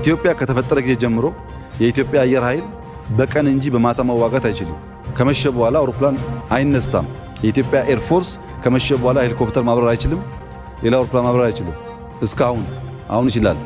ኢትዮጵያ ከተፈጠረ ጊዜ ጀምሮ የኢትዮጵያ አየር ኃይል በቀን እንጂ በማታ መዋጋት አይችልም። ከመሸ በኋላ አውሮፕላን አይነሳም። የኢትዮጵያ ኤር ፎርስ ከመሸ በኋላ ሄሊኮፕተር ማብረር አይችልም። ሌላ አውሮፕላን ማብረር አይችልም። እስካሁን አሁን ይችላል።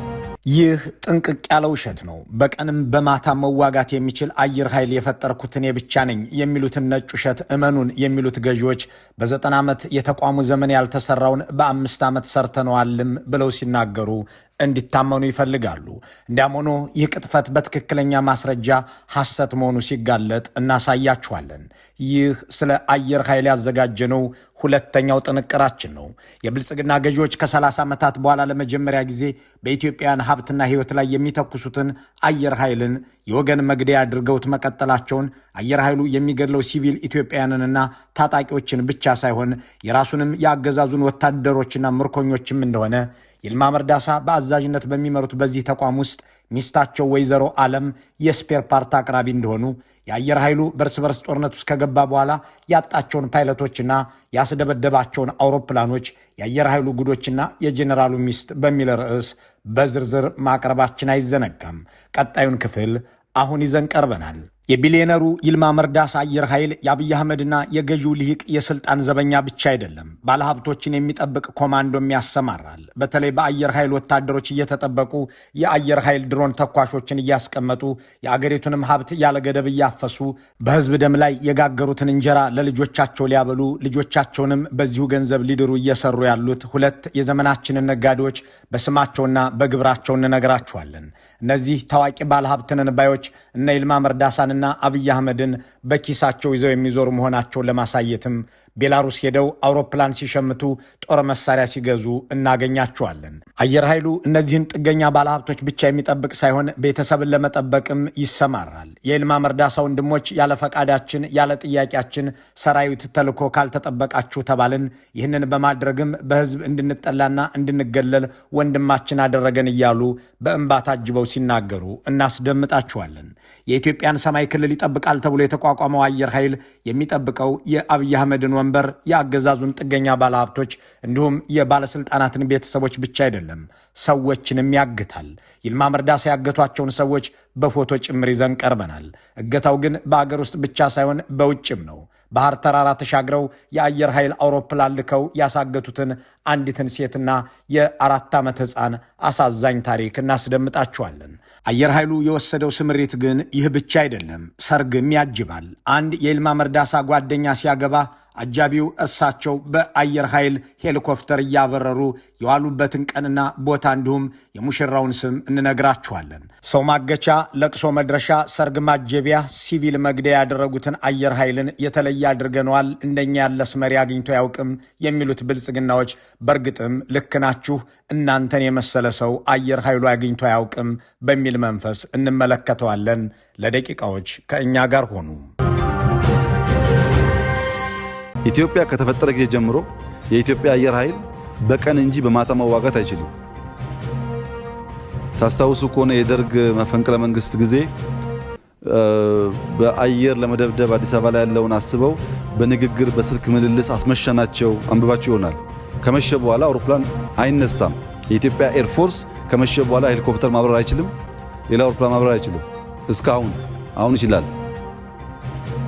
ይህ ጥንቅቅ ያለ ውሸት ነው። በቀንም በማታ መዋጋት የሚችል አየር ኃይል የፈጠርኩት እኔ ብቻ ነኝ የሚሉትን ነጭ ውሸት እመኑን የሚሉት ገዢዎች በ90 ዓመት የተቋሙ ዘመን ያልተሰራውን በ5 ዓመት ሰርተነዋልም ብለው ሲናገሩ እንዲታመኑ ይፈልጋሉ። እንዲያም ሆኖ ይህ ቅጥፈት በትክክለኛ ማስረጃ ሐሰት መሆኑ ሲጋለጥ እናሳያችኋለን። ይህ ስለ አየር ኃይል ያዘጋጀነው ሁለተኛው ጥንቅራችን ነው። የብልጽግና ገዢዎች ከ30 ዓመታት በኋላ ለመጀመሪያ ጊዜ በኢትዮጵያን ሀብትና ሕይወት ላይ የሚተኩሱትን አየር ኃይልን የወገን መግደያ አድርገውት መቀጠላቸውን፣ አየር ኃይሉ የሚገድለው ሲቪል ኢትዮጵያውያንንና ታጣቂዎችን ብቻ ሳይሆን የራሱንም የአገዛዙን ወታደሮችና ምርኮኞችም እንደሆነ ይልማ መርዳሳ በአዛዥነት በሚመሩት በዚህ ተቋም ውስጥ ሚስታቸው ወይዘሮ ዓለም የስፔር ፓርት አቅራቢ እንደሆኑ፣ የአየር ኃይሉ በርስ በርስ ጦርነት ውስጥ ከገባ በኋላ ያጣቸውን ፓይለቶችና ያስደበደባቸውን አውሮፕላኖች የአየር ኃይሉ ጉዶችና የጄኔራሉ ሚስት በሚል ርዕስ በዝርዝር ማቅረባችን አይዘነጋም። ቀጣዩን ክፍል አሁን ይዘን ቀርበናል። የቢሊዮነሩ ይልማ መርዳሳ አየር ኃይል የአብይ አህመድና የገዢው ልሂቅ የስልጣን ዘበኛ ብቻ አይደለም፣ ባለሀብቶችን የሚጠብቅ ኮማንዶም ያሰማራል። በተለይ በአየር ኃይል ወታደሮች እየተጠበቁ የአየር ኃይል ድሮን ተኳሾችን እያስቀመጡ የአገሪቱንም ሀብት ያለ ገደብ እያፈሱ በህዝብ ደም ላይ የጋገሩትን እንጀራ ለልጆቻቸው ሊያበሉ ልጆቻቸውንም በዚሁ ገንዘብ ሊድሩ እየሰሩ ያሉት ሁለት የዘመናችንን ነጋዴዎች በስማቸውና በግብራቸው እንነግራችኋለን። እነዚህ ታዋቂ ባለሀብትንን ባዮች እነ ይልማ መርዳሳን እና አብይ አህመድን በኪሳቸው ይዘው የሚዞሩ መሆናቸውን ለማሳየትም ቤላሩስ ሄደው አውሮፕላን ሲሸምቱ ጦር መሳሪያ ሲገዙ እናገኛቸዋለን። አየር ኃይሉ እነዚህን ጥገኛ ባለሀብቶች ብቻ የሚጠብቅ ሳይሆን ቤተሰብን ለመጠበቅም ይሰማራል። የይልማ መርዳሳ ወንድሞች ያለ ፈቃዳችን ያለ ጥያቄያችን ሰራዊት ተልኮ ካልተጠበቃችሁ ተባልን። ይህንን በማድረግም በህዝብ እንድንጠላና እንድንገለል ወንድማችን አደረገን እያሉ በእንባ ታጅበው ሲናገሩ እናስደምጣችኋለን። የኢትዮጵያን ሰማይ ክልል ይጠብቃል ተብሎ የተቋቋመው አየር ኃይል የሚጠብቀው የአብይ አህመድን ወንበር፣ የአገዛዙን ጥገኛ ባለሀብቶች እንዲሁም የባለስልጣናትን ቤተሰቦች ብቻ አይደለም፣ ሰዎችንም ያግታል። ይልማ መርዳሳ ያገቷቸውን ሰዎች በፎቶ ጭምር ይዘን ቀርበናል። እገታው ግን በአገር ውስጥ ብቻ ሳይሆን በውጭም ነው። ባህር ተራራ ተሻግረው የአየር ኃይል አውሮፕላን ልከው ያሳገቱትን አንዲትን ሴትና የ4 ዓመት ሕፃን አሳዛኝ ታሪክ እናስደምጣችኋለን። አየር ኃይሉ የወሰደው ስምሪት ግን ይህ ብቻ አይደለም፣ ሰርግም ያጅባል። አንድ የይልማ መርዳሳ ጓደኛ ሲያገባ አጃቢው እርሳቸው በአየር ኃይል ሄሊኮፕተር እያበረሩ የዋሉበትን ቀንና ቦታ እንዲሁም የሙሽራውን ስም እንነግራችኋለን። ሰው ማገቻ፣ ለቅሶ መድረሻ፣ ሰርግ ማጀቢያ፣ ሲቪል መግደያ ያደረጉትን አየር ኃይልን የተለየ አድርገነዋል፣ እንደኛ ያለስ መሪ አግኝቶ አያውቅም የሚሉት ብልጽግናዎች በእርግጥም ልክ ናችሁ፣ እናንተን የመሰለ ሰው አየር ኃይሉ አግኝቶ አያውቅም በሚል መንፈስ እንመለከተዋለን። ለደቂቃዎች ከእኛ ጋር ሆኑ። ኢትዮጵያ ከተፈጠረ ጊዜ ጀምሮ የኢትዮጵያ አየር ኃይል በቀን እንጂ በማታ መዋጋት አይችልም። ታስታውሱ ከሆነ የደርግ መፈንቅለ መንግስት ጊዜ በአየር ለመደብደብ አዲስ አበባ ላይ ያለውን አስበው በንግግር በስልክ ምልልስ አስመሸናቸው። አንብባችሁ ይሆናል። ከመሸ በኋላ አውሮፕላን አይነሳም። የኢትዮጵያ ኤር ፎርስ ከመሸ በኋላ ሄሊኮፕተር ማብረር አይችልም። ሌላ አውሮፕላን ማብረር አይችልም። እስካሁን አሁን ይችላል።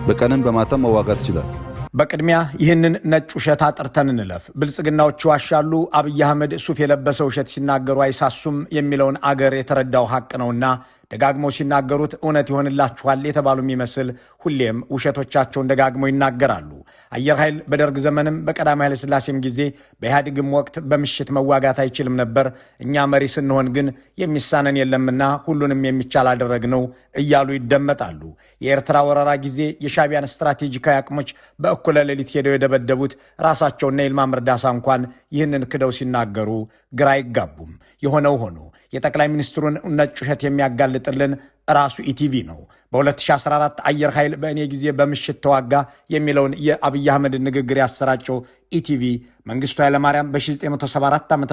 በቀንም በማታም መዋጋት ይችላል። በቅድሚያ ይህንን ነጭ ውሸት አጥርተን እንለፍ። ብልጽግናዎች ይዋሻሉ፣ አብይ አህመድ ሱፍ የለበሰ ውሸት ሲናገሩ አይሳሱም የሚለውን አገር የተረዳው ሐቅ ነውና ደጋግመው ሲናገሩት እውነት ይሆንላችኋል የተባሉ የሚመስል ሁሌም ውሸቶቻቸውን ደጋግመው ይናገራሉ። አየር ኃይል በደርግ ዘመንም በቀዳማዊ ኃይለ ሥላሴም ጊዜ በኢህአዴግም ወቅት በምሽት መዋጋት አይችልም ነበር፣ እኛ መሪ ስንሆን ግን የሚሳነን የለምና ሁሉንም የሚቻል አደረግነው እያሉ ይደመጣሉ። የኤርትራ ወረራ ጊዜ የሻዕቢያን ስትራቴጂካዊ አቅሞች በእኩለ ሌሊት ሄደው የደበደቡት ራሳቸውና ይልማ መርዳሳ እንኳን ይህንን ክደው ሲናገሩ ግራ አይጋቡም። የሆነው ሆኖ የጠቅላይ ሚኒስትሩን ነጭ ውሸት የሚያጋልጥልን ራሱ ኢቲቪ ነው። በ2014 አየር ኃይል በእኔ ጊዜ በምሽት ተዋጋ የሚለውን የአብይ አህመድን ንግግር ያሰራጨው ኢቲቪ መንግስቱ ኃይለማርያም በ1974 ዓ.ም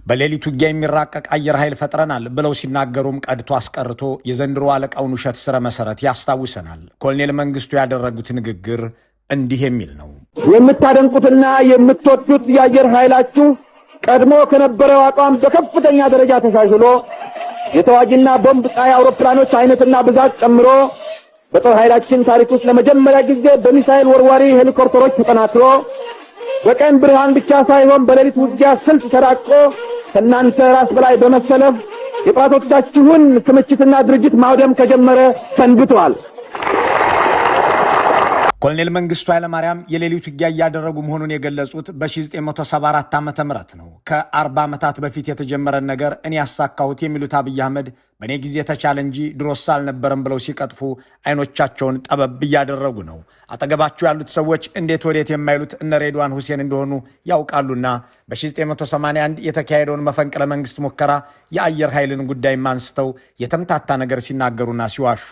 በሌሊት ውጊያ የሚራቀቅ አየር ኃይል ፈጥረናል ብለው ሲናገሩም ቀድቶ አስቀርቶ የዘንድሮ አለቃውን ውሸት ስረ መሰረት ያስታውሰናል። ኮሎኔል መንግስቱ ያደረጉት ንግግር እንዲህ የሚል ነው። የምታደንቁትና የምትወዱት የአየር ኃይላችሁ ቀድሞ ከነበረው አቋም በከፍተኛ ደረጃ ተሻሽሎ የተዋጊና ቦምብ ጣይ አውሮፕላኖች አይነትና ብዛት ጨምሮ በጦር ኃይላችን ታሪክ ውስጥ ለመጀመሪያ ጊዜ በሚሳኤል ወርዋሪ ሄሊኮፕተሮች ተጠናክሮ በቀን ብርሃን ብቻ ሳይሆን በሌሊት ውጊያ ስልት ተራቆ ከእናንተ ራስ በላይ በመሰለፍ የጠላቶቻችሁን ክምችትና ድርጅት ማውደም ከጀመረ ሰንብቷል። ኮሎኔል መንግስቱ ኃይለማርያም የሌሊት ውጊያ እያደረጉ መሆኑን የገለጹት በ1974 ዓ.ም ነው። ከ40 ዓመታት በፊት የተጀመረን ነገር እኔ ያሳካሁት የሚሉት አብይ አህመድ በእኔ ጊዜ ተቻለ እንጂ ድሮስ አልነበረም ብለው ሲቀጥፉ አይኖቻቸውን ጠበብ እያደረጉ ነው። አጠገባቸው ያሉት ሰዎች እንዴት ወዴት የማይሉት እነ ሬድዋን ሁሴን እንደሆኑ ያውቃሉና በ1981 የተካሄደውን መፈንቅለ መንግስት ሙከራ የአየር ኃይልን ጉዳይ አንስተው የተምታታ ነገር ሲናገሩና ሲዋሹ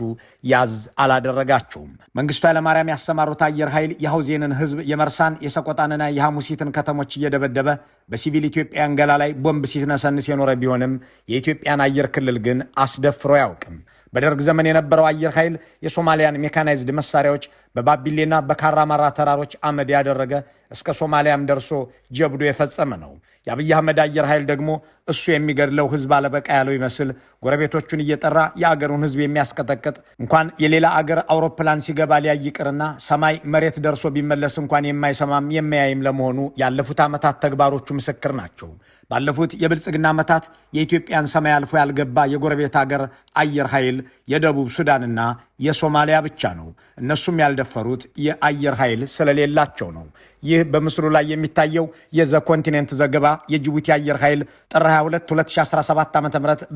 ያዝ አላደረጋቸውም። መንግስቱ ኃይለማርያም ያሰማሩት አየር ኃይል የሐውዜንን ህዝብ የመርሳን የሰቆጣንና የሐሙሲትን ከተሞች እየደበደበ በሲቪል ኢትዮጵያን ገላ ላይ ቦምብ ሲነሰንስ የኖረ ቢሆንም የኢትዮጵያን አየር ክልል ግን አስደፍሮ አያውቅም። በደርግ ዘመን የነበረው አየር ኃይል የሶማሊያን ሜካናይዝድ መሳሪያዎች በባቢሌና በካራማራ ተራሮች አመድ ያደረገ እስከ ሶማሊያም ደርሶ ጀብዶ የፈጸመ ነው። የአብይ አህመድ አየር ኃይል ደግሞ እሱ የሚገድለው ህዝብ አለበቃ ያለው ይመስል ጎረቤቶቹን እየጠራ የአገሩን ህዝብ የሚያስቀጠቅጥ እንኳን የሌላ አገር አውሮፕላን ሲገባ ሊያይቅርና ሰማይ መሬት ደርሶ ቢመለስ እንኳን የማይሰማም የማያይም ለመሆኑ ያለፉት ዓመታት ተግባሮቹ ምስክር ናቸው። ባለፉት የብልጽግና ዓመታት የኢትዮጵያን ሰማይ አልፎ ያልገባ የጎረቤት አገር አየር ኃይል የደቡብ ሱዳንና የሶማሊያ ብቻ ነው። እነሱም ያልደፈሩት የአየር ኃይል ስለሌላቸው ነው። ይህ በምስሉ ላይ የሚታየው የዘ ኮንቲኔንት ዘገባ የጅቡቲ አየር ኃይል ጥር 22 2017 ዓ.ም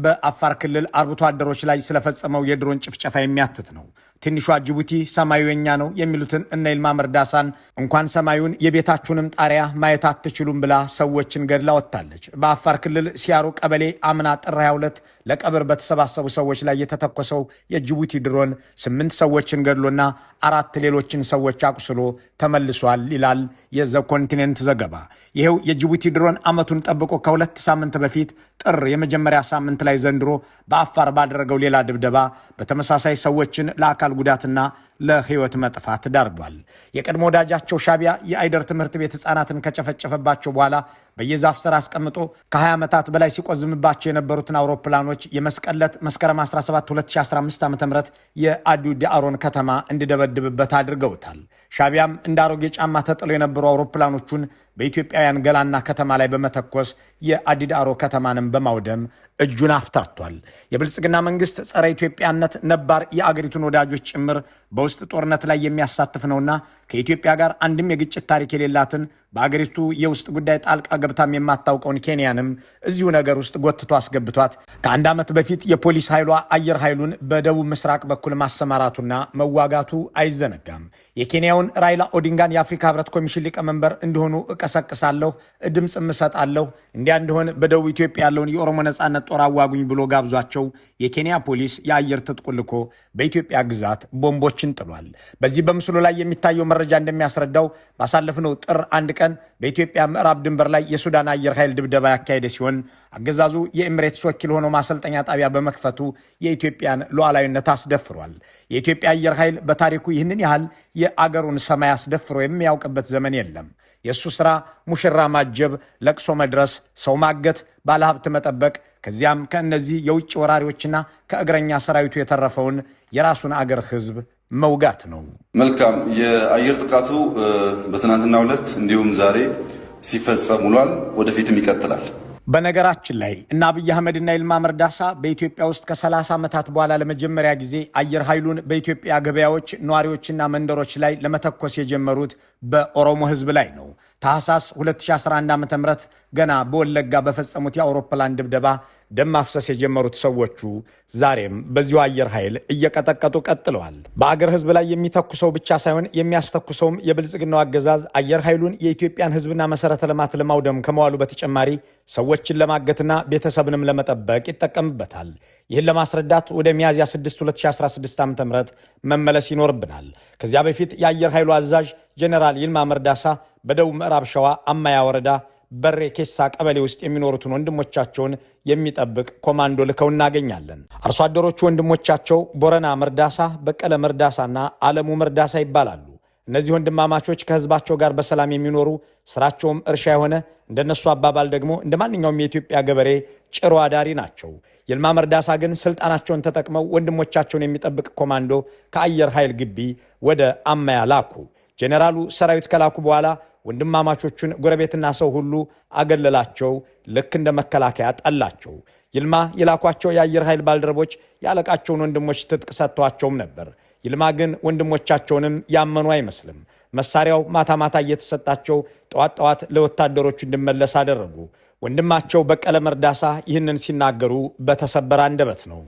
በአፋር ክልል አርብቶ አደሮች ላይ ስለፈጸመው የድሮን ጭፍጨፋ የሚያትት ነው። ትንሿ ጅቡቲ ሰማዩ የኛ ነው የሚሉትን እነ ይልማ መርዳሳን እንኳን ሰማዩን የቤታችሁንም ጣሪያ ማየት አትችሉም ብላ ሰዎችን ገድላ ወጥታለች። በአፋር ክልል ሲያሩ ቀበሌ አምና ጥር 22 ለቀብር በተሰባሰቡ ሰዎች ላይ የተተኮሰው የጅቡቲ ድሮን 8 ሰዎችን ገድሎና 4 ሌሎችን ሰዎች አቁስሎ ተመልሷል ይላል የዘ ኮንቲኔንት ዘገባ። ይሄው የጅቡቲ ድሮን ዓመቱን ጠብቆ ከ2 ሳምንት በፊት ጥር የመጀመሪያ ሳምንት ላይ ዘንድሮ በአፋር ባደረገው ሌላ ድብደባ በተመሳሳይ ሰዎችን ለአካል ጉዳትና ለህይወት መጥፋት ዳርጓል። የቀድሞ ወዳጃቸው ሻቢያ የአይደር ትምህርት ቤት ህፃናትን ከጨፈጨፈባቸው በኋላ በየዛፍ ስር አስቀምጦ ከ20 ዓመታት በላይ ሲቆዝምባቸው የነበሩትን አውሮፕላኖች የመስቀለት መስከረም 17 2015 ዓ.ም የአዲ ዳሮን ከተማ እንዲደበድብበት አድርገውታል። ሻቢያም እንደ አሮጌ ጫማ ተጥለው የነበሩ አውሮፕላኖቹን በኢትዮጵያውያን ገላና ከተማ ላይ በመተኮስ የአዲ ዳሮ ከተማንም በማውደም እጁን አፍታቷል። የብልጽግና መንግስት ጸረ ኢትዮጵያነት ነባር የአገሪቱን ወዳጆች ጭምር በውስጥ ጦርነት ላይ የሚያሳትፍ ነውና ከኢትዮጵያ ጋር አንድም የግጭት ታሪክ የሌላትን በአገሪቱ የውስጥ ጉዳይ ጣልቃ ገብታም የማታውቀውን ኬንያንም እዚሁ ነገር ውስጥ ጎትቶ አስገብቷት ከአንድ ዓመት በፊት የፖሊስ ኃይሏ አየር ኃይሉን በደቡብ ምስራቅ በኩል ማሰማራቱና መዋጋቱ አይዘነጋም። የኬንያውን ራይላ ኦዲንጋን የአፍሪካ ህብረት ኮሚሽን ሊቀመንበር እንዲሆኑ እቀሰቅሳለሁ፣ ድምፅ እሰጣለሁ፣ እንዲያ እንደሆን በደቡብ ኢትዮጵያ ያለውን የኦሮሞ ነጻነት ጦር አዋጉኝ ብሎ ጋብዟቸው የኬንያ ፖሊስ የአየር ትጥቅ ልኮ በኢትዮጵያ ግዛት ቦምቦችን ጥሏል። በዚህ በምስሉ ላይ የሚታየው መረጃ እንደሚያስረዳው ባሳለፍነው ጥር 1 ቀን በኢትዮጵያ ምዕራብ ድንበር ላይ የሱዳን አየር ኃይል ድብደባ ያካሄደ ሲሆን አገዛዙ የኤምሬትስ ወኪል ሆኖ ማሰልጠኛ ጣቢያ በመክፈቱ የኢትዮጵያን ሉዓላዊነት አስደፍሯል። የኢትዮጵያ አየር ኃይል በታሪኩ ይህንን ያህል የአገሩን ሰማይ አስደፍሮ የሚያውቅበት ዘመን የለም። የእሱ ሥራ ሙሽራ ማጀብ፣ ለቅሶ መድረስ፣ ሰው ማገት፣ ባለሀብት መጠበቅ፣ ከዚያም ከእነዚህ የውጭ ወራሪዎችና ከእግረኛ ሰራዊቱ የተረፈውን የራሱን አገር ህዝብ መውጋት ነው። መልካም። የአየር ጥቃቱ በትናንትናው ዕለት እንዲሁም ዛሬ ሲፈጸም ውሏል። ወደፊትም ይቀጥላል። በነገራችን ላይ እና አብይ አህመድና ይልማ መርዳሳ በኢትዮጵያ ውስጥ ከ30 ዓመታት በኋላ ለመጀመሪያ ጊዜ አየር ኃይሉን በኢትዮጵያ ገበያዎች፣ ነዋሪዎችና መንደሮች ላይ ለመተኮስ የጀመሩት በኦሮሞ ህዝብ ላይ ነው። ታህሳስ 2011 ዓ.ም ገና በወለጋ በፈጸሙት የአውሮፕላን ድብደባ ደም ማፍሰስ የጀመሩት ሰዎቹ ዛሬም በዚሁ አየር ኃይል እየቀጠቀጡ ቀጥለዋል። በአገር ህዝብ ላይ የሚተኩሰው ብቻ ሳይሆን የሚያስተኩሰውም የብልጽግናው አገዛዝ አየር ኃይሉን የኢትዮጵያን ህዝብና መሰረተ ልማት ለማውደም ከመዋሉ በተጨማሪ ሰዎችን ለማገትና ቤተሰብንም ለመጠበቅ ይጠቀምበታል። ይህን ለማስረዳት ወደ ሚያዝያ 6 2016 ዓ.ም መመለስ ይኖርብናል። ከዚያ በፊት የአየር ኃይሉ አዛዥ ጀነራል ይልማ መርዳሳ በደቡብ ምዕራብ ሸዋ አማያ ወረዳ በሬ ኬሳ ቀበሌ ውስጥ የሚኖሩትን ወንድሞቻቸውን የሚጠብቅ ኮማንዶ ልከው እናገኛለን። አርሶ አደሮቹ ወንድሞቻቸው ቦረና መርዳሳ፣ በቀለ መርዳሳና አለሙ መርዳሳ ይባላሉ። እነዚህ ወንድማማቾች ከህዝባቸው ጋር በሰላም የሚኖሩ ስራቸውም እርሻ የሆነ እንደነሱ አባባል ደግሞ እንደማንኛውም የኢትዮጵያ ገበሬ ጭሮ አዳሪ ናቸው። ይልማ መርዳሳ ግን ስልጣናቸውን ተጠቅመው ወንድሞቻቸውን የሚጠብቅ ኮማንዶ ከአየር ኃይል ግቢ ወደ አማያ ላኩ። ጄኔራሉ ሰራዊት ከላኩ በኋላ ወንድማማቾቹን ጎረቤትና ሰው ሁሉ አገለላቸው። ልክ እንደ መከላከያ ጠላቸው። ይልማ የላኳቸው የአየር ኃይል ባልደረቦች ያለቃቸውን ወንድሞች ትጥቅ ሰጥቷቸውም ነበር። ይልማ ግን ወንድሞቻቸውንም ያመኑ አይመስልም። መሳሪያው ማታ ማታ እየተሰጣቸው ጠዋት ለወታደሮቹ እንዲመለስ አደረጉ። ወንድማቸው በቀለ መርዳሳ ይህንን ሲናገሩ በተሰበረ አንደበት ነው።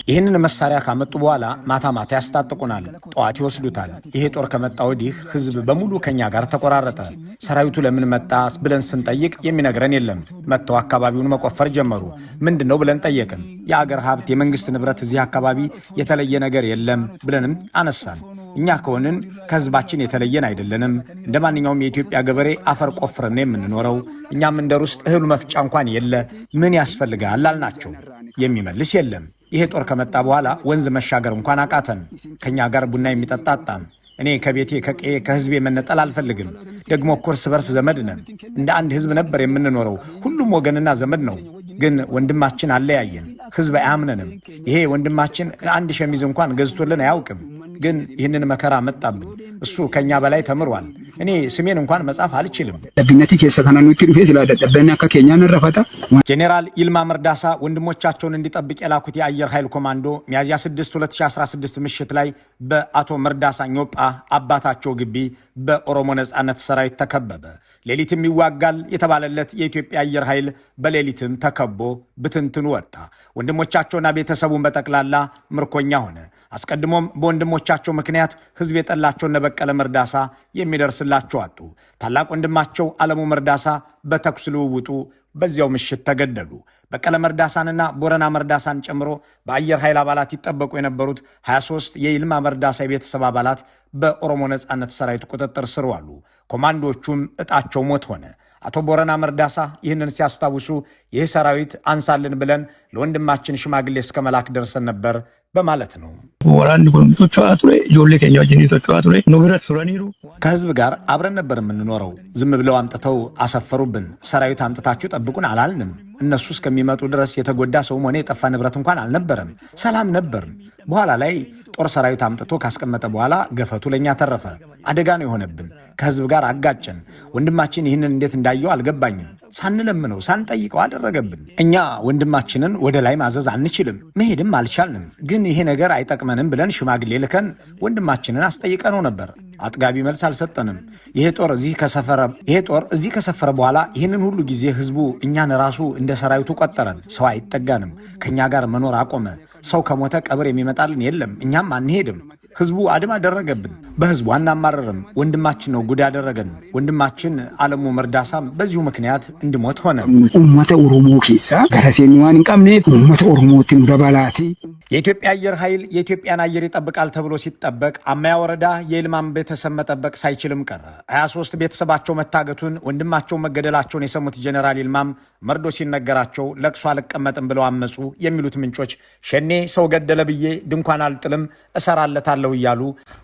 ይህንን መሳሪያ ካመጡ በኋላ ማታ ማታ ያስታጥቁናል፣ ጠዋት ይወስዱታል። ይሄ ጦር ከመጣ ወዲህ ህዝብ በሙሉ ከኛ ጋር ተቆራረጠ። ሰራዊቱ ለምን መጣ ብለን ስንጠይቅ የሚነግረን የለም። መጥተው አካባቢውን መቆፈር ጀመሩ። ምንድነው ብለን ጠየቅን። የአገር ሀብት የመንግስት ንብረት እዚህ አካባቢ የተለየ ነገር የለም ብለንም አነሳን። እኛ ከሆንን ከህዝባችን የተለየን አይደለንም። እንደ ማንኛውም የኢትዮጵያ ገበሬ አፈር ቆፍረን የምንኖረው። እኛም እንደ ሩስጥ እህሉ መፍጫ እንኳን የለ፣ ምን ያስፈልጋል አልናቸው። የሚመልስ የለም። ይሄ ጦር ከመጣ በኋላ ወንዝ መሻገር እንኳን አቃተን። ከኛ ጋር ቡና የሚጠጣ አጣን። እኔ ከቤቴ ከቀዬ ከህዝቤ መነጠል አልፈልግም። ደግሞ እኮ እርስ በርስ ዘመድ ነን። እንደ አንድ ህዝብ ነበር የምንኖረው። ሁሉም ወገንና ዘመድ ነው። ግን ወንድማችን አለያየን። ህዝብ አያምነንም። ይሄ ወንድማችን አንድ ሸሚዝ እንኳን ገዝቶልን አያውቅም። ግን ይህንን መከራ መጣብን። እሱ ከኛ በላይ ተምሯል። እኔ ስሜን እንኳን መጻፍ አልችልም። ጄኔራል ይልማ መርዳሳ ወንድሞቻቸውን እንዲጠብቅ የላኩት የአየር ኃይል ኮማንዶ ሚያዝያ 6 2016 ምሽት ላይ በአቶ መርዳሳ ኞጳ አባታቸው ግቢ በኦሮሞ ነጻነት ሰራዊት ተከበበ። ሌሊትም ይዋጋል የተባለለት የኢትዮጵያ አየር ኃይል በሌሊትም ተከቦ ብትንትኑ ወጣ። ወንድሞቻቸውና ቤተሰቡን በጠቅላላ ምርኮኛ ሆነ። አስቀድሞም በወንድሞቻቸው ምክንያት ህዝብ የጠላቸውን በቀለ መርዳሳ የሚደርስላቸው አጡ። ታላቅ ወንድማቸው አለሙ መርዳሳ በተኩስ ልውውጡ በዚያው ምሽት ተገደሉ። በቀለ መርዳሳንና ቦረና መርዳሳን ጨምሮ በአየር ኃይል አባላት ይጠበቁ የነበሩት 23 የይልማ መርዳሳ የቤተሰብ አባላት በኦሮሞ ነጻነት ሰራዊት ቁጥጥር ስር ዋሉ። ኮማንዶቹም እጣቸው ሞት ሆነ። አቶ ቦረና መርዳሳ ይህንን ሲያስታውሱ ይህ ሰራዊት አንሳልን ብለን ለወንድማችን ሽማግሌ እስከ መላክ ደርሰን ነበር በማለት ነው። ከህዝብ ጋር አብረን ነበር የምንኖረው። ዝም ብለው አምጥተው አሰፈሩብን። ሰራዊት አምጥታችሁ ጠብቁን አላልንም። እነሱ እስከሚመጡ ድረስ የተጎዳ ሰውም ሆነ የጠፋ ንብረት እንኳን አልነበረም። ሰላም ነበርን። በኋላ ላይ ጦር ሰራዊት አምጥቶ ካስቀመጠ በኋላ ገፈቱ ለኛ ተረፈ። አደጋ ነው የሆነብን። ከህዝብ ጋር አጋጨን። ወንድማችን ይህንን እንዴት እንዳየው አልገባኝም። ሳንለምነው ሳንጠይቀው አደረገብን። እኛ ወንድማችንን ወደ ላይ ማዘዝ አንችልም፣ መሄድም አልቻልንም። ግን ይሄ ነገር አይጠቅመንም ብለን ሽማግሌ ልከን ወንድማችንን አስጠይቀነው ነበር። አጥጋቢ መልስ አልሰጠንም። ይሄ ጦር እዚህ ከሰፈረ በኋላ ይህንን ሁሉ ጊዜ ህዝቡ እኛን ራሱ እንደ ሰራዊቱ ቆጠረን። ሰው አይጠጋንም። ከኛ ጋር መኖር አቆመ። ሰው ከሞተ ቀብር የሚመጣልን የለም። እኛም አንሄድም። ህዝቡ አድማ አደረገብን። በህዝቡ አናማረርም። ወንድማችን ነው ጉድ ያደረገን። ወንድማችን አለሙ መርዳሳም በዚሁ ምክንያት እንዲሞት ሆነ። ኡመተ ኦሮሞ ኬሳ ገረሴኒዋን እንቀምኔ ኡመተ ኦሮሞቲ ሙደባላቲ የኢትዮጵያ አየር ኃይል የኢትዮጵያን አየር ይጠብቃል ተብሎ ሲጠበቅ አማያ ወረዳ የይልማን ቤተሰብ መጠበቅ ሳይችልም ቀረ። 23 ቤተሰባቸው መታገቱን ወንድማቸው መገደላቸውን የሰሙት ጄኔራል ይልማም መርዶ ሲነገራቸው ለቅሶ አልቀመጥም ብለው አመጹ የሚሉት ምንጮች ሸኔ ሰው ገደለ ብዬ ድንኳን አልጥልም እሰራለታለሁ እያሉ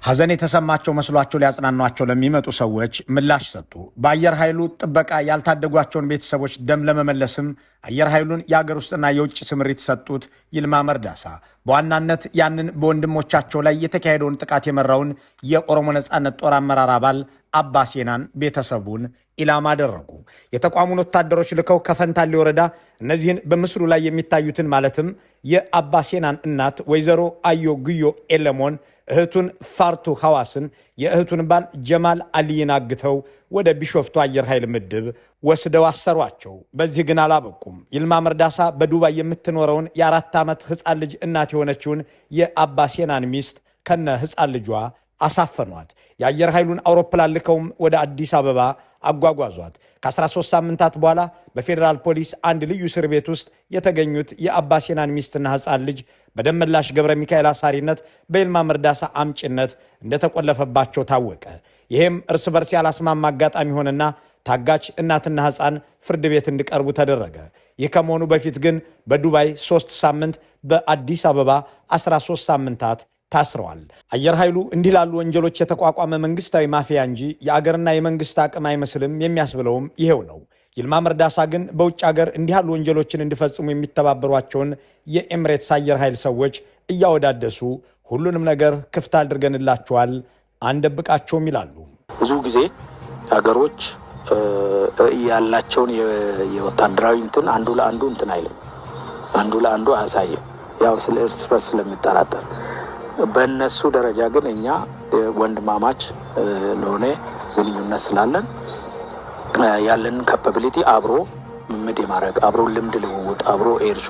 ሐዘን የተሰማቸው መስሏቸው ሊያጽናኗቸው ለሚመጡ ሰዎች ምላሽ ሰጡ። በአየር ኃይሉ ጥበቃ ያልታደጓቸውን ቤተሰቦች ደም ለመመለስም አየር ኃይሉን የአገር ውስጥና የውጭ ስምሪት ሰጡት። ይልማ መርዳሳ በዋናነት ያንን በወንድሞቻቸው ላይ የተካሄደውን ጥቃት የመራውን የኦሮሞ ነጻነት ጦር አመራር አባል አባሴናን ቤተሰቡን ኢላማ አደረጉ። የተቋሙን ወታደሮች ልከው ከፈንታሌ ወረዳ እነዚህን በምስሉ ላይ የሚታዩትን ማለትም የአባሴናን እናት ወይዘሮ አዮ ጉዮ ኤለሞን፣ እህቱን ፋርቱ ሐዋስን፣ የእህቱን ባል ጀማል አሊይን አግተው ወደ ቢሾፍቱ አየር ኃይል ምድብ ወስደው አሰሯቸው። በዚህ ግን አላበቁም። ይልማ መርዳሳ በዱባይ የምትኖረውን የ4 ዓመት ሕፃን ልጅ እናት የሆነችውን የአባሴናን ሚስት ከነ ሕፃን ልጇ አሳፈኗት። የአየር ኃይሉን አውሮፕላን ልከውም ወደ አዲስ አበባ አጓጓዟት። ከ13 ሳምንታት በኋላ በፌዴራል ፖሊስ አንድ ልዩ እስር ቤት ውስጥ የተገኙት የአባሴናን ሚስትና ሕፃን ልጅ በደመላሽ ገብረ ሚካኤል አሳሪነት በይልማ መርዳሳ አምጭነት እንደተቆለፈባቸው ታወቀ። ይህም እርስ በርስ ያላስማማ አጋጣሚ ሆነና ታጋች እናትና ሕፃን ፍርድ ቤት እንዲቀርቡ ተደረገ። ይህ ከመሆኑ በፊት ግን በዱባይ 3 ሳምንት፣ በአዲስ አበባ 13 ሳምንታት ታስረዋል። አየር ኃይሉ እንዲህ ላሉ ወንጀሎች የተቋቋመ መንግስታዊ ማፊያ እንጂ የአገርና የመንግስት አቅም አይመስልም የሚያስብለውም ይሄው ነው። ይልማ መርዳሳ ግን በውጭ ሀገር እንዲህ ያሉ ወንጀሎችን እንዲፈጽሙ የሚተባበሯቸውን የኤምሬትስ አየር ኃይል ሰዎች እያወዳደሱ ሁሉንም ነገር ክፍት አድርገንላቸዋል፣ አንደብቃቸውም ይላሉ። ብዙ ጊዜ ሀገሮች ያላቸውን የወታደራዊ እንትን አንዱ ለአንዱ እንትን አይልም፣ አንዱ ለአንዱ አያሳይም። ያው ስለ እርስ በርስ ስለሚጠራጠር በእነሱ ደረጃ ግን እኛ ወንድማማች ለሆነ ግንኙነት ስላለን ያለን ካፓቢሊቲ አብሮ ምድ የማድረግ አብሮ ልምድ ልውውጥ አብሮ ኤርሾ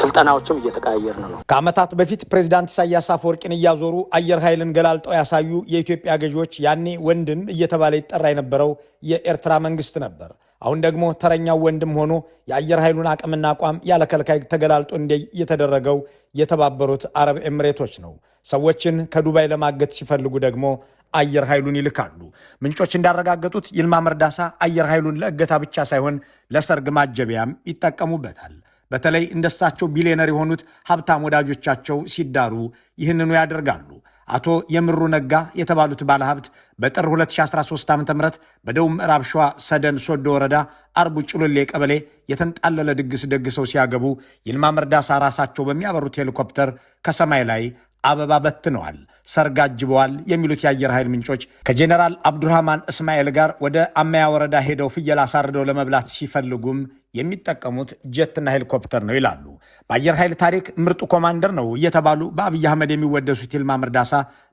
ስልጠናዎችም እየተቀያየርን ነው። ከዓመታት በፊት ፕሬዝዳንት ኢሳያስ አፈወርቂን እያዞሩ አየር ኃይልን ገላልጠው ያሳዩ የኢትዮጵያ ገዢዎች ያኔ ወንድም እየተባለ ይጠራ የነበረው የኤርትራ መንግስት ነበር። አሁን ደግሞ ተረኛው ወንድም ሆኖ የአየር ኃይሉን አቅምና አቋም ያለ ከልካይ ተገላልጦ እንዲህ የተደረገው የተባበሩት አረብ ኤምሬቶች ነው። ሰዎችን ከዱባይ ለማገት ሲፈልጉ ደግሞ አየር ኃይሉን ይልካሉ። ምንጮች እንዳረጋገጡት ይልማ መርዳሳ አየር ኃይሉን ለእገታ ብቻ ሳይሆን ለሰርግ ማጀቢያም ይጠቀሙበታል። በተለይ እንደሳቸው ቢሊዮነር የሆኑት ሀብታም ወዳጆቻቸው ሲዳሩ ይህንኑ ያደርጋሉ። አቶ የምሩ ነጋ የተባሉት ባለሀብት በጥር 2013 ዓ.ም በደቡብ ምዕራብ ሸዋ ሰደን ሶዶ ወረዳ አርቡ ጭሉሌ ቀበሌ የተንጣለለ ድግስ ደግሰው ሲያገቡ ይልማ መርዳሳ ራሳቸው በሚያበሩት ሄሊኮፕተር ከሰማይ ላይ አበባ በትነዋል፣ ሰርግ አጅበዋል የሚሉት የአየር ኃይል ምንጮች ከጄኔራል አብዱራህማን እስማኤል ጋር ወደ አማያ ወረዳ ሄደው ፍየል አሳርደው ለመብላት ሲፈልጉም የሚጠቀሙት ጀትና ሄሊኮፕተር ነው ይላሉ። በአየር ኃይል ታሪክ ምርጡ ኮማንደር ነው እየተባሉ በአብይ አህመድ የሚወደሱት ይልማ መርዳሳ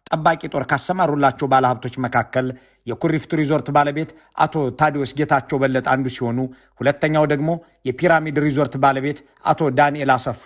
ጠባቂ ጦር ካሰማሩላቸው ባለሀብቶች መካከል የኩሪፍቱ ሪዞርት ባለቤት አቶ ታዲዮስ ጌታቸው በለጠ አንዱ ሲሆኑ ሁለተኛው ደግሞ የፒራሚድ ሪዞርት ባለቤት አቶ ዳንኤል አሰፋ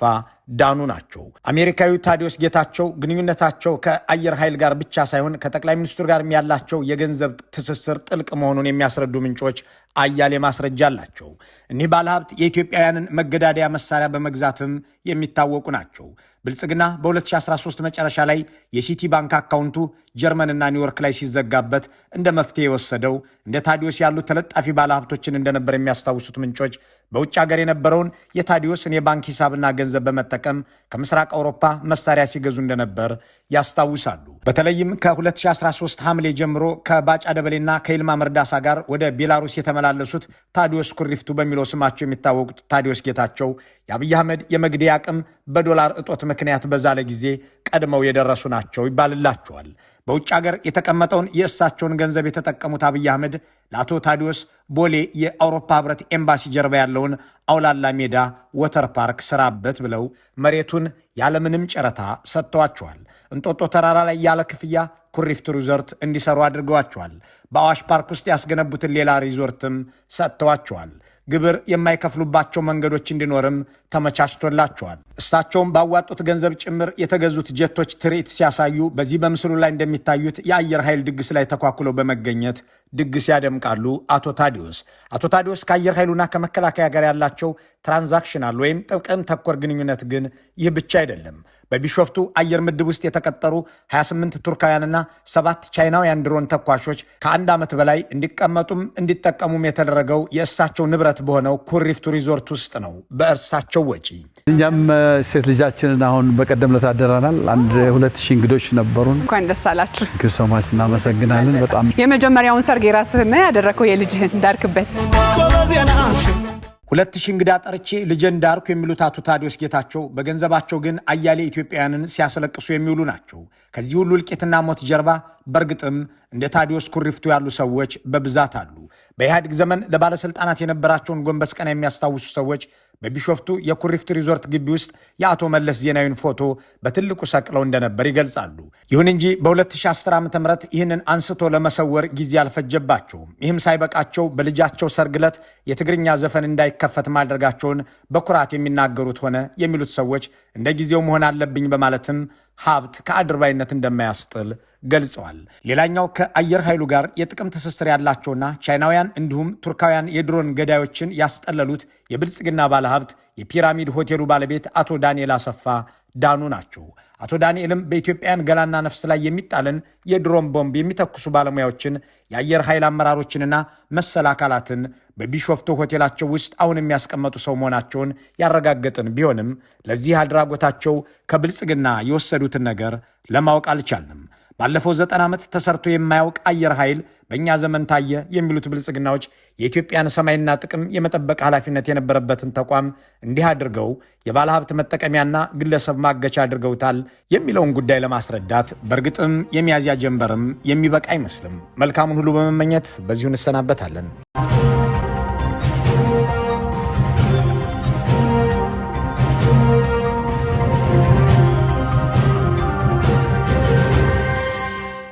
ዳኑ ናቸው። አሜሪካዊ ታዲዮስ ጌታቸው ግንኙነታቸው ከአየር ኃይል ጋር ብቻ ሳይሆን ከጠቅላይ ሚኒስትሩ ጋር ያላቸው የገንዘብ ትስስር ጥልቅ መሆኑን የሚያስረዱ ምንጮች አያሌ ማስረጃ አላቸው። እኒህ ባለሀብት የኢትዮጵያውያንን መገዳደያ መሳሪያ በመግዛትም የሚታወቁ ናቸው። ብልጽግና በ2013 መጨረሻ ላይ የሲቲ ባንክ አካውንቱ ጀርመንና ኒውዮርክ ላይ ሲዘጋበት እንደ መፍትሄ የወሰደው እንደ ታዲዮስ ያሉ ተለጣፊ ባለሀብቶችን እንደነበር የሚያስታውሱት ምንጮች በውጭ ሀገር የነበረውን የታዲዮስን የባንክ ሂሳብና ገንዘብ በመጠቀም ከምስራቅ አውሮፓ መሳሪያ ሲገዙ እንደነበር ያስታውሳሉ። በተለይም ከ2013 ሐምሌ ጀምሮ ከባጫ ደበሌና ከይልማ መርዳሳ ጋር ወደ ቤላሩስ የተመላለሱት ታዲዮስ ኩሪፍቱ በሚለው ስማቸው የሚታወቁት ታዲዮስ ጌታቸው የአብይ አህመድ የመግደያ አቅም በዶላር እጦት ምክንያት በዛለ ጊዜ ቀድመው የደረሱ ናቸው ይባልላቸዋል። በውጭ ሀገር የተቀመጠውን የእሳቸውን ገንዘብ የተጠቀሙት አብይ አህመድ ለአቶ ታዲዮስ ቦሌ የአውሮፓ ህብረት ኤምባሲ ጀርባ ያለውን አውላላ ሜዳ ወተር ፓርክ ስራበት ብለው መሬቱን ያለምንም ጨረታ ሰጥተዋቸዋል። እንጦጦ ተራራ ላይ ያለ ክፍያ ኩሪፍቱ ሪዞርት እንዲሰሩ አድርገዋቸዋል። በአዋሽ ፓርክ ውስጥ ያስገነቡትን ሌላ ሪዞርትም ሰጥተዋቸዋል። ግብር የማይከፍሉባቸው መንገዶች እንዲኖርም ተመቻችቶላቸዋል። እሳቸውም ባዋጡት ገንዘብ ጭምር የተገዙት ጀቶች ትርኢት ሲያሳዩ በዚህ በምስሉ ላይ እንደሚታዩት የአየር ኃይል ድግስ ላይ ተኳኩለው በመገኘት ድግስ ያደምቃሉ። አቶ ታዲዮስ ከአየር ኃይሉና ከመከላከያ ጋር ያላቸው ትራንዛክሽናል ወይም ጥቅም ተኮር ግንኙነት ግን ይህ ብቻ አይደለም። በቢሾፍቱ አየር ምድብ ውስጥ የተቀጠሩ 28 ቱርካውያንና 7 ቻይናውያን ድሮን ተኳሾች ከአንድ ዓመት በላይ እንዲቀመጡም እንዲጠቀሙም የተደረገው የእሳቸው ንብረት በሆነው ኩሪፍቱ ሪዞርት ውስጥ ነው በእርሳቸው ወጪ። እኛም ሴት ልጃችንን አሁን በቀደም ለታደራናል። 2000 እንግዶች ነበሩን። እንኳን ደስ አላችሁ። ክሶማች እናመሰግናለን። በጣም የመጀመሪያውን ሰርግ የራስህን ያደረከው የልጅህን እንዳርክበት 2000 እንግዳ ጠርቼ ልጄን ዳርኩ የሚሉት አቶ ታዲዮስ ጌታቸው በገንዘባቸው ግን አያሌ ኢትዮጵያውያንን ሲያስለቅሱ የሚውሉ ናቸው። ከዚህ ሁሉ እልቂትና ሞት ጀርባ በእርግጥም እንደ ታዲዮስ ኩሪፍቱ ያሉ ሰዎች በብዛት አሉ። በኢህአዴግ ዘመን ለባለስልጣናት የነበራቸውን ጎንበስ ቀና የሚያስታውሱ ሰዎች በቢሾፍቱ የኩሪፍቱ ሪዞርት ግቢ ውስጥ የአቶ መለስ ዜናዊን ፎቶ በትልቁ ሰቅለው እንደነበር ይገልጻሉ። ይሁን እንጂ በ2010 ዓ.ም ይህንን አንስቶ ለመሰወር ጊዜ አልፈጀባቸውም። ይህም ሳይበቃቸው በልጃቸው ሰርግ ዕለት የትግርኛ ዘፈን እንዳይከፈት ማድረጋቸውን በኩራት የሚናገሩት ሆነ የሚሉት ሰዎች እንደ ጊዜው መሆን አለብኝ በማለትም ሀብት ከአድርባይነት እንደማያስጥል ገልጸዋል። ሌላኛው ከአየር ኃይሉ ጋር የጥቅም ትስስር ያላቸውና ቻይናውያን እንዲሁም ቱርካውያን የድሮን ገዳዮችን ያስጠለሉት የብልጽግና ባለሀብት የፒራሚድ ሆቴሉ ባለቤት አቶ ዳንኤል አሰፋ ዳኑ ናቸው። አቶ ዳንኤልም በኢትዮጵያን ገላና ነፍስ ላይ የሚጣልን የድሮን ቦምብ የሚተኩሱ ባለሙያዎችን፣ የአየር ኃይል አመራሮችንና መሰል አካላትን በቢሾፍቱ ሆቴላቸው ውስጥ አሁን የሚያስቀመጡ ሰው መሆናቸውን ያረጋገጥን ቢሆንም ለዚህ አድራጎታቸው ከብልጽግና የወሰዱትን ነገር ለማወቅ አልቻልንም። ባለፈው 90 ዓመት ተሰርቶ የማያውቅ አየር ኃይል በእኛ ዘመን ታየ የሚሉት ብልጽግናዎች የኢትዮጵያን ሰማይና ጥቅም የመጠበቅ ኃላፊነት የነበረበትን ተቋም እንዲህ አድርገው የባለሀብት መጠቀሚያና ግለሰብ ማገቻ አድርገውታል የሚለውን ጉዳይ ለማስረዳት በእርግጥም የሚያዝያ ጀንበርም የሚበቃ አይመስልም። መልካሙን ሁሉ በመመኘት በዚሁ እንሰናበታለን።